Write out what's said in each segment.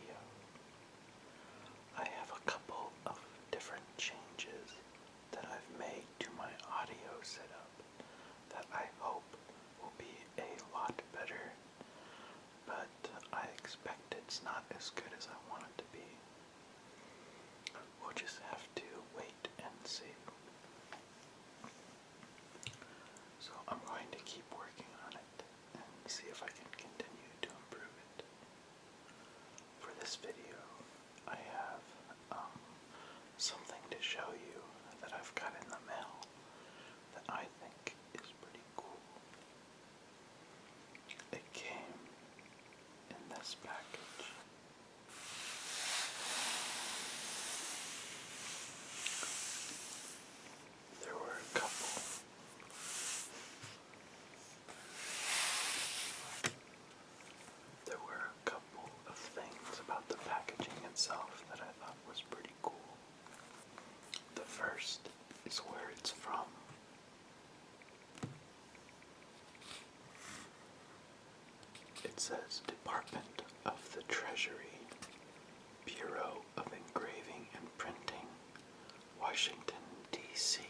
video. I have a couple of different changes that I've made to my audio setup that I hope will be a lot better, but I expect it's not as good as I want it to be. We'll just have to wait and see. So I'm going to keep working on it and see if I can continue to improve it. For this video, I have something to show you that I've got in the mail that I think is pretty cool. It came in this package. There were a couple of things about the packaging itself that I thought was pretty cool. The first is where it's from. It says Department of the Treasury, Bureau of Engraving and Printing, Washington, D.C.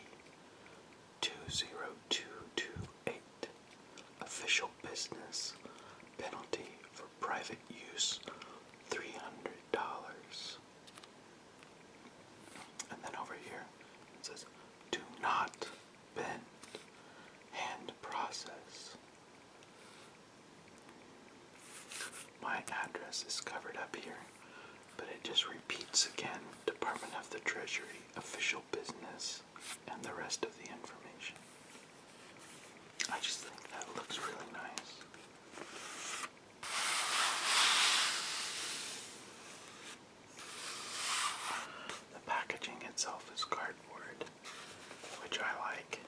20228. Official business. Penalty for private use, $300. And then over here it says, do not bend, hand process. My address is covered up here, but it just repeats again, Department of the Treasury, official business, and the rest of the information. I just think that looks really nice. The packaging itself is cardboard, which I like.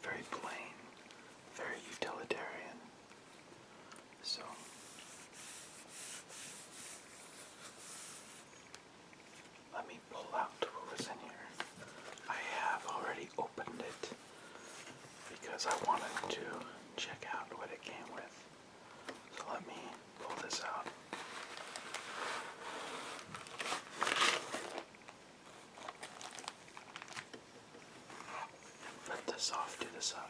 Very plain, very utilitarian. So, let me pull out what was in here. I have already opened it because I wanted to check out what it came with. So let me pull this out. Put this off to the side.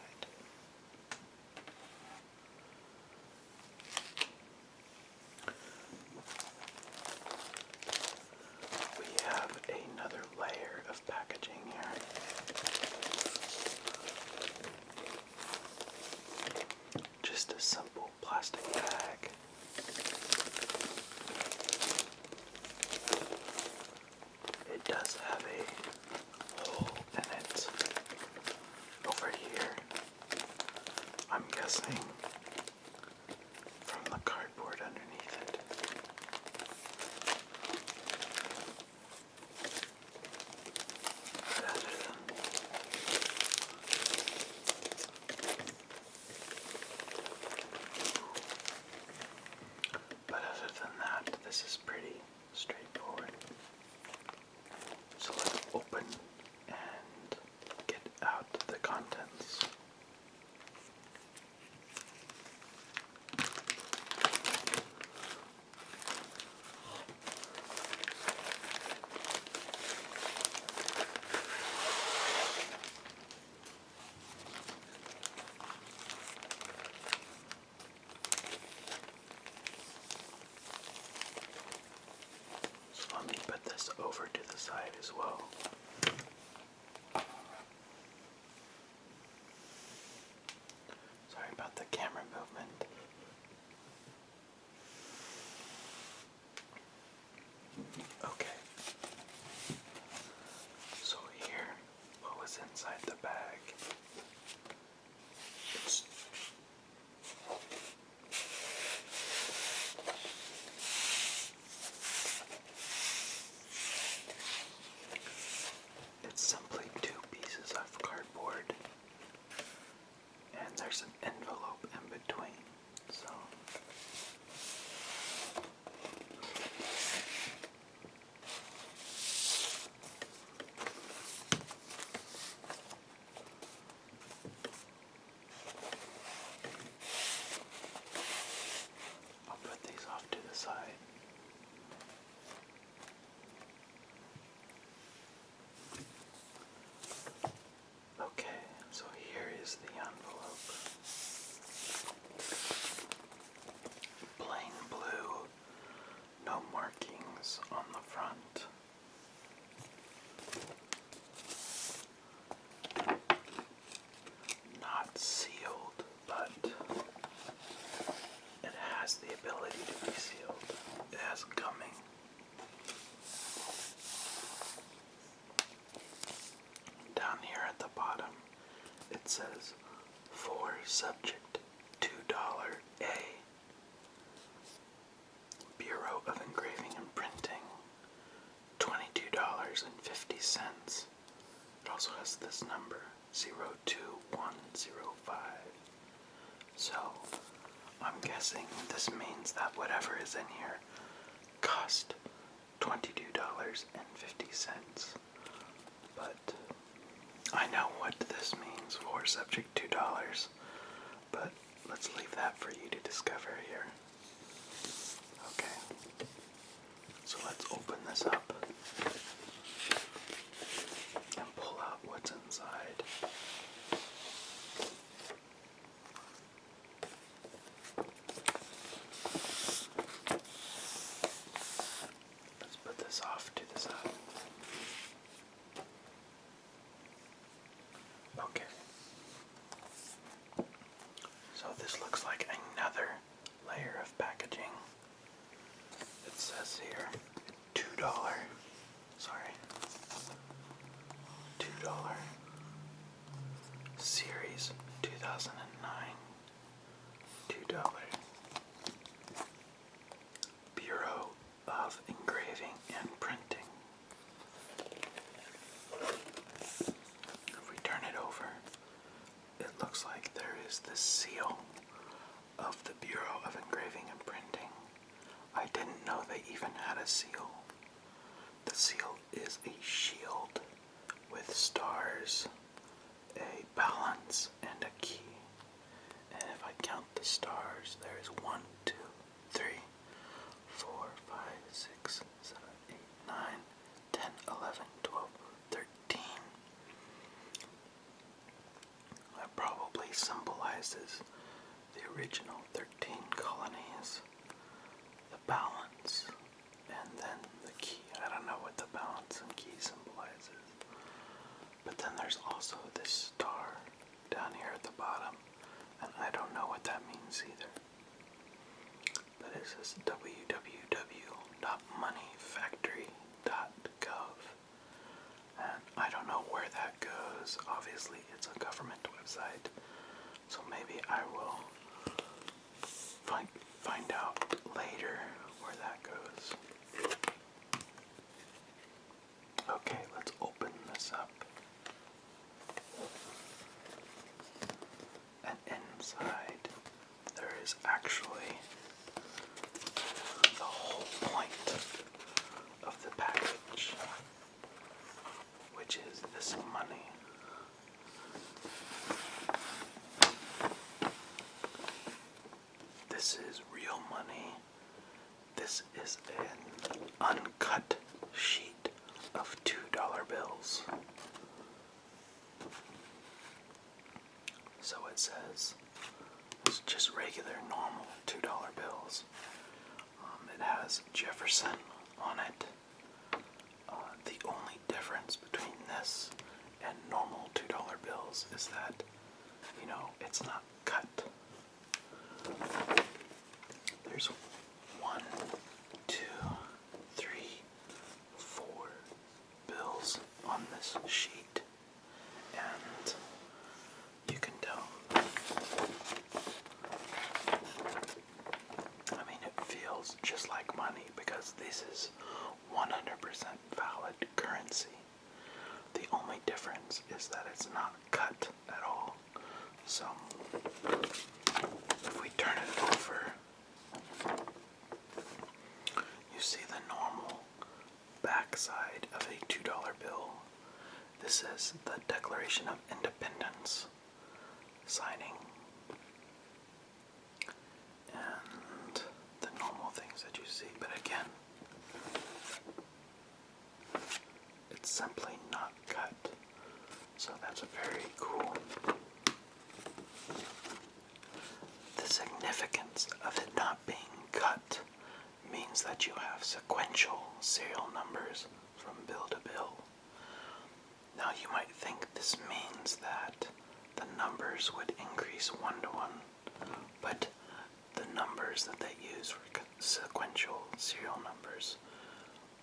We have another layer of packaging here. Just a simple plastic bag. It does have a hole in it over here. I'm guessing from the cardboard underneath it. But other than that, this is pretty straightforward. So let's open and get out the contents. So let me put this over to the side as well. Sorry about the camera movement. Okay. So here, what was inside the bag? It's markings on the front. Not sealed, but it has the ability to be sealed. It has gumming. Down here at the bottom, it says, for subject $2 A, Bureau of Engraving and Printing, $22.50. It also has this number, 02105. So, I'm guessing this means that whatever is in here cost $22.50. But I know what this means for subject $2, but let's leave that for you to discover here. Okay, so let's open this up and pull out what's inside. Let's put this off to the side. Okay. So this looks like another layer of packaging. It says here $2, Series 2009, $2. Bureau of Engraving and Printing. If we turn it over, it looks like there is the seal of the Bureau of Engraving and Printing. I didn't know they even had a seal. The seal is a shield with stars, a balance, and a key. And if I count the stars, there is 1, 2, 3, 4, 5, 6, 7, 8, 9, 10, 11, 12, 13. That probably symbolizes the original 13 colonies, the balance, and then the key. I don't know what the balance and key symbolizes. But then there's also this star down here at the bottom, and I don't know what that means either. But it says www.moneyfactory.gov, and I don't know where that goes. Obviously, it's a government website, so maybe I will find out later where that goes. Okay, let's open this up. And inside, there is actually the whole point of the package, which is this money. This is real money. This is an uncut sheet of $2 bills. So it says it's just regular, normal $2 bills. It has Jefferson on it. The only difference between this and normal $2 bills is that, it's not cut. There's 1, 2, 3, 4 bills on this sheet, and you can tell. I mean, it feels just like money because this is 100% valid currency. The only difference is that it's not cut at all. So, if we turn it over, you see the normal backside of a $2 bill. This is the Declaration of Independence signing. And the normal things that you see, but again, it's simply not cut. So that's very cool. The significance of it not being cut means that that you have sequential serial numbers from bill to bill. Now you might think this means that the numbers would increase 1 to 1, but the numbers that they use for sequential serial numbers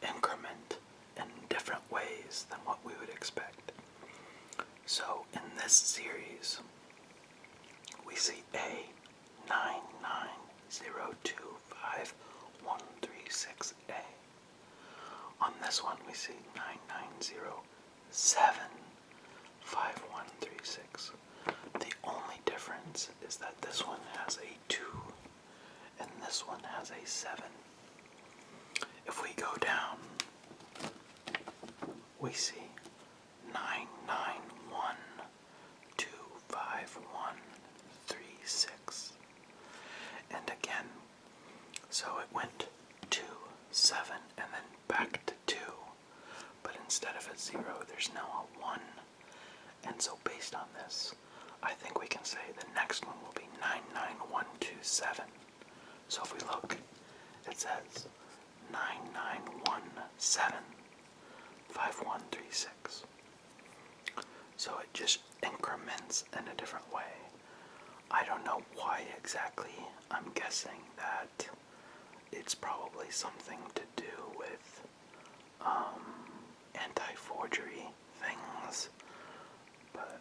increment in different ways than what we would expect. So in this series, we see A990251136A. On this one, we see 99075136. The only difference is that this one has a 2 and this one has a 7. If we go down, we see 991251136. And again, so it went 2, 7, and then back to 2. But instead of a 0, there's now a 1. And so based on this, I think we can say the next one will be 99127. So if we look, it says 99175136. So it just increments in a different way. I don't know why exactly. I'm guessing that it's probably something to do with anti-forgery things, but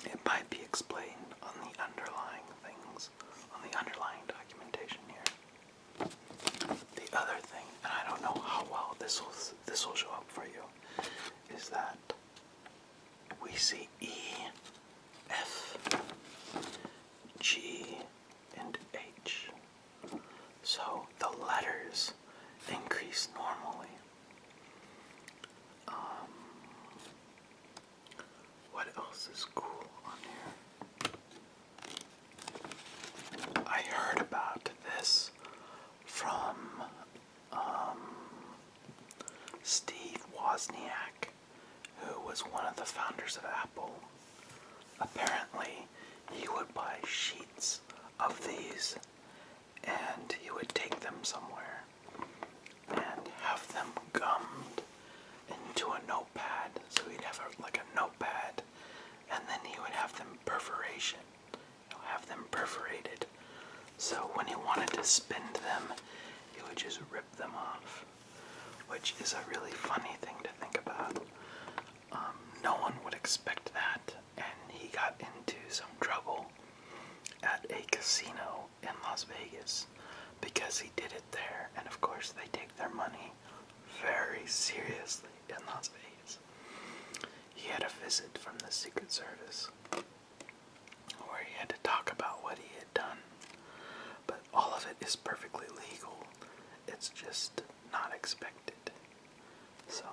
it might be explained on the underlying things, on the underlying documentation here. The other thing, and I don't know how well this will show up for you, is that we see E, F, G, and H. So the letters increase normally. What else is cool on here? I heard about this from Steve Wozniak, who was one of the founders of Apple. Apparently, he would buy sheets of these and he would take them somewhere and have them gummed into a notepad. So he'd have like a notepad, and then he would have them have them perforated. So when he wanted to spin them, he would just rip them off, which is a really funny thing to think about. No one would expect that, and he got into some trouble at a casino in Las Vegas because he did it there, and of course they take their money very seriously in Las Vegas. He had a visit from the Secret Service where he had to talk about what he had done, but all of it is perfectly legal. It's just not expected. So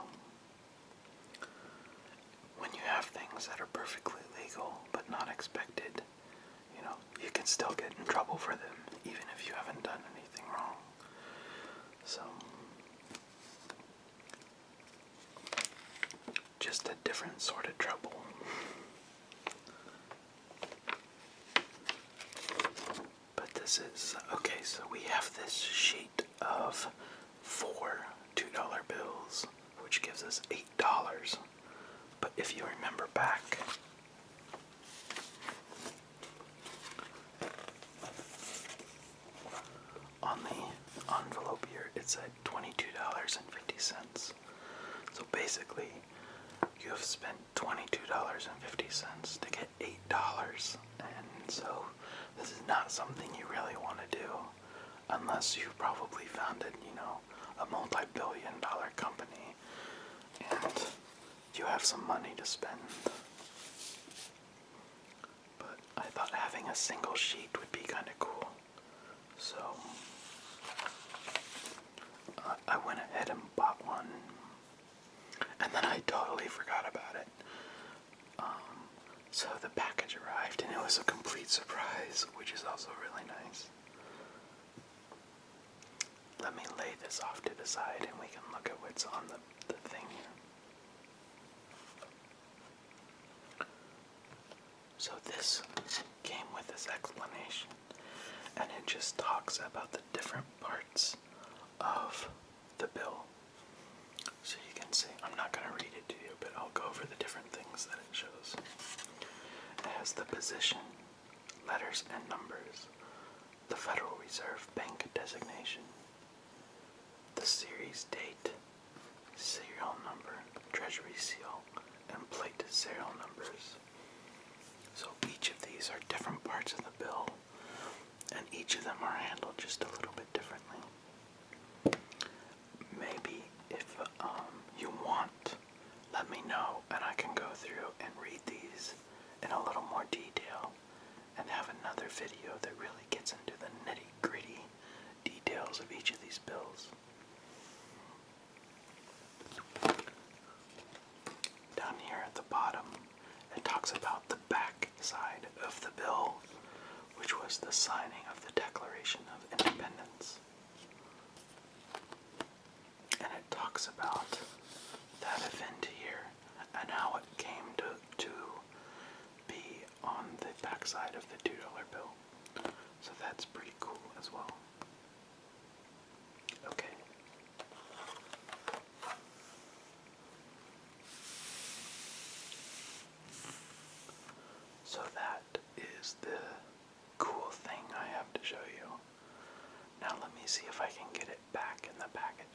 when you have things that are perfectly legal but not expected, you can still get in trouble for them, even if you haven't done anything wrong. So, just a different sort of trouble. But this is, okay, so we have this sheet of 4 $2 bills, which gives us $8. But if you remember back, on the envelope here, it said $22.50. So basically, you have spent $22.50 to get $8. And so this is not something you really want to do unless you've probably founded, a multi-billion-dollar company and you have some money to spend. But I thought having a single sheet would be kind of cool. So I went ahead and bought one, and then I totally forgot about it. So the package arrived, and it was a complete surprise, which is also really nice. Let me lay this off to the side, and we can look at what's on the thing here. So this came with this explanation, and it just talks about the different parts of the bill. So you can see, I'm not going to read it to you, but I'll go over the different things that it shows. It has the position, letters and numbers, the Federal Reserve Bank designation, the series date, serial number, treasury seal, and plate serial numbers. So each of these are different parts of the bill, and each of them are handled just a little bit differently. Maybe if you want, let me know, and I can go through and read these in a little more detail and have another video that really gets into the nitty-gritty details of each of these bills. Down here at the bottom, it talks about the back side of the bill, which was the signing of the Declaration of Independence. And it talks about that event here and how it came to be on the back side of the $2 bill. So that's pretty cool as well. Okay. So that is the cool thing I have to show you. Now let me see if I can get it back in the packaging.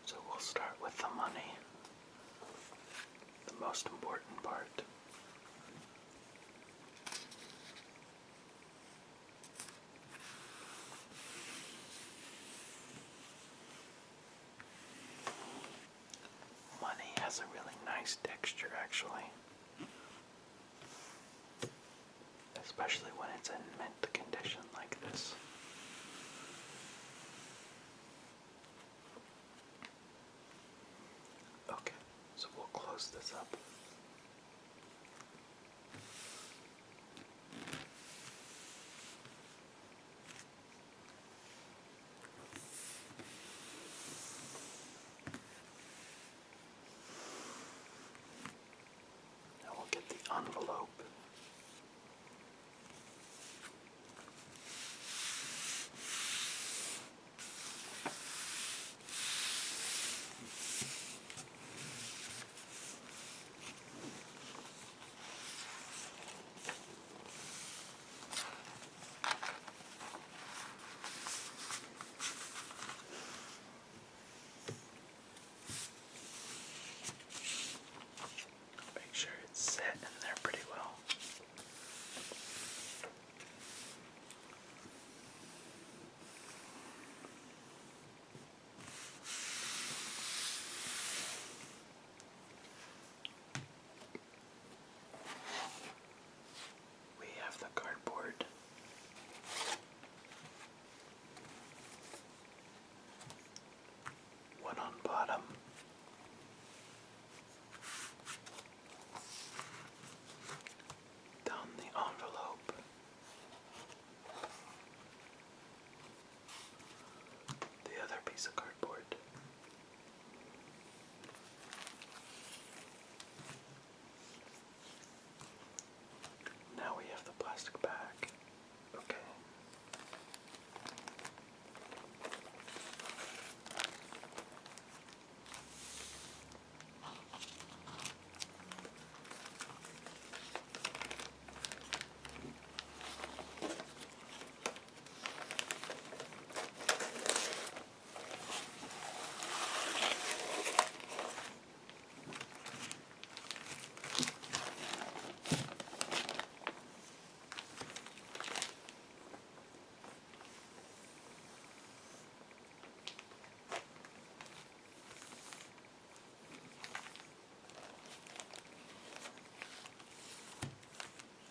So we'll start with the money, the most important part. Money has a really nice texture, actually, especially when it's in mint condition like this. Okay, so we'll close this up. Now we'll get the envelope. Make sure it's set in there pretty well. We have the cardboard. One on bottom. Down the envelope. The other piece of cardboard. Now we have the plastic bag. Okay.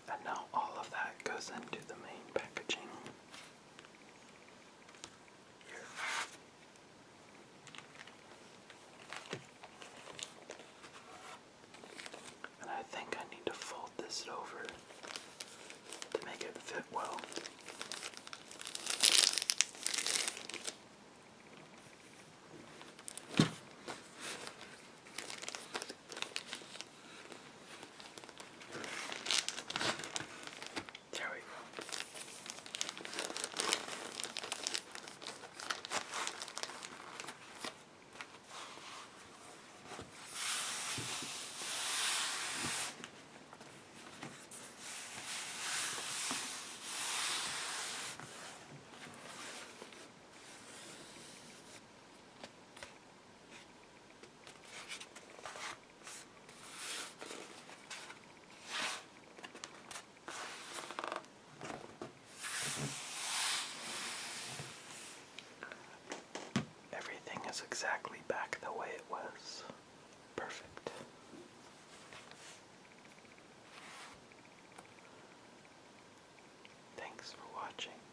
And now all of that goes into the main packaging. Here. And I think I need to fold this over to make it fit well. is exactly back the way it was. Perfect. Thanks for watching.